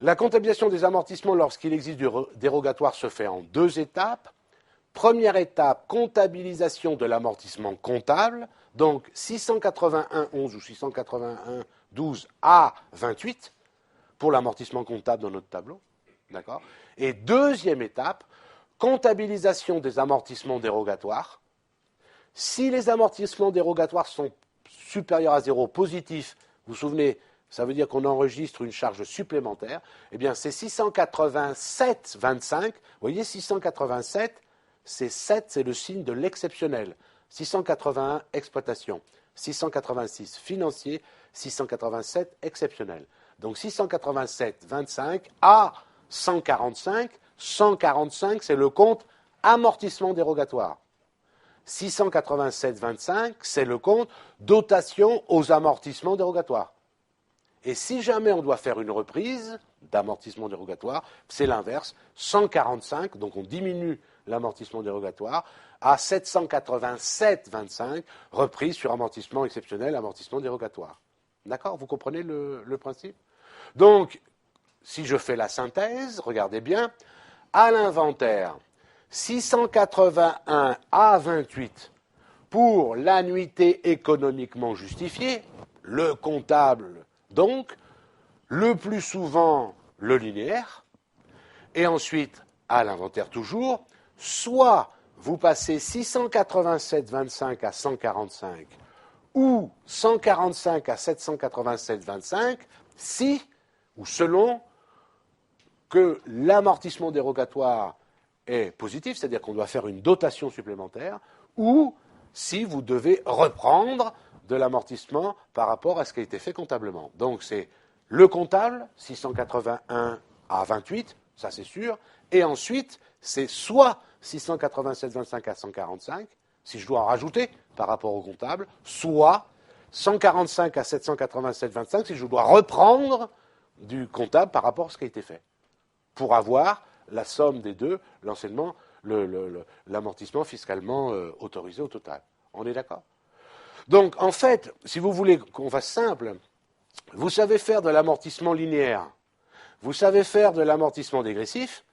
La comptabilisation des amortissements lorsqu'il existe du dérogatoire se fait en 2 étapes. Première étape, comptabilisation de l'amortissement comptable, donc 681.11 ou 681.12 à 28 pour l'amortissement comptable dans notre tableau. D'accord. Et deuxième étape, comptabilisation des amortissements dérogatoires. Si les amortissements dérogatoires sont supérieurs à 0, positifs, vous vous souvenez, ça veut dire qu'on enregistre une charge supplémentaire, eh bien c'est 687,25. Vous voyez, 687, c'est 7, c'est le signe de l'exceptionnel. 681, exploitation. 686, financier. 687, exceptionnel. Donc 687,25 à 145. 145, c'est le compte amortissement dérogatoire. 687,25, c'est le compte dotation aux amortissements dérogatoires. Et si jamais on doit faire une reprise d'amortissement dérogatoire, c'est l'inverse, 145, donc on diminue l'amortissement dérogatoire, à 787,25, reprise sur amortissement exceptionnel, amortissement dérogatoire. D'accord? Vous comprenez le principe? Donc, si je fais la synthèse, regardez bien, à l'inventaire, 681 à 28 pour l'annuité économiquement justifiée, le comptable donc, le plus souvent le linéaire, et ensuite à l'inventaire toujours, soit vous passez 687,25 à 145 ou 145 à 787,25 si ou selon que l'amortissement dérogatoire est positif, c'est-à-dire qu'on doit faire une dotation supplémentaire, ou si vous devez reprendre de l'amortissement par rapport à ce qui a été fait comptablement. Donc c'est le comptable, 681 à 28, ça c'est sûr, et ensuite c'est soit 687,25 à 145, si je dois en rajouter par rapport au comptable, soit 145 à 787,25 si je dois reprendre du comptable par rapport à ce qui a été fait, pour avoir la somme des deux, l'enseignement, l'amortissement fiscalement autorisé au total. On est d'accord? Donc, en fait, si vous voulez qu'on fasse simple, vous savez faire de l'amortissement linéaire, vous savez faire de l'amortissement dégressif,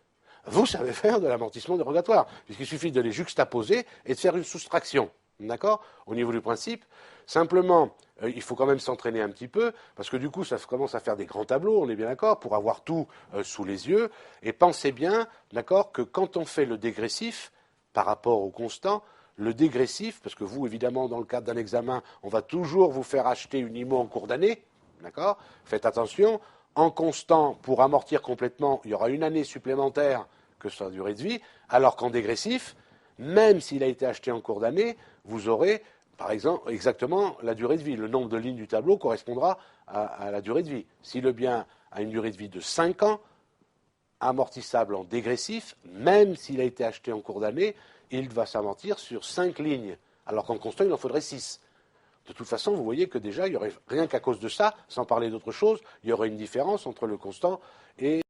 vous savez faire de l'amortissement dérogatoire, puisqu'il suffit de les juxtaposer et de faire une soustraction. D'accord? Au niveau du principe. Simplement, il faut quand même s'entraîner un petit peu, parce que du coup, ça commence à faire des grands tableaux, on est bien d'accord, pour avoir tout sous les yeux. Et pensez bien, d'accord, que quand on fait le dégressif, par rapport au constant, le dégressif, parce que vous, évidemment, dans le cadre d'un examen, on va toujours vous faire acheter une IMO en cours d'année, d'accord? Faites attention, en constant, pour amortir complètement, il y aura une année supplémentaire que sa durée de vie, alors qu'en dégressif, même s'il a été acheté en cours d'année, vous aurez, par exemple, exactement la durée de vie. Le nombre de lignes du tableau correspondra à la durée de vie. Si le bien a une durée de vie de 5 ans, amortissable en dégressif, même s'il a été acheté en cours d'année, il va s'amortir sur 5 lignes, alors qu'en constant, il en faudrait 6. De toute façon, vous voyez que déjà, il y aurait rien qu'à cause de ça, sans parler d'autre chose, il y aurait une différence entre le constant et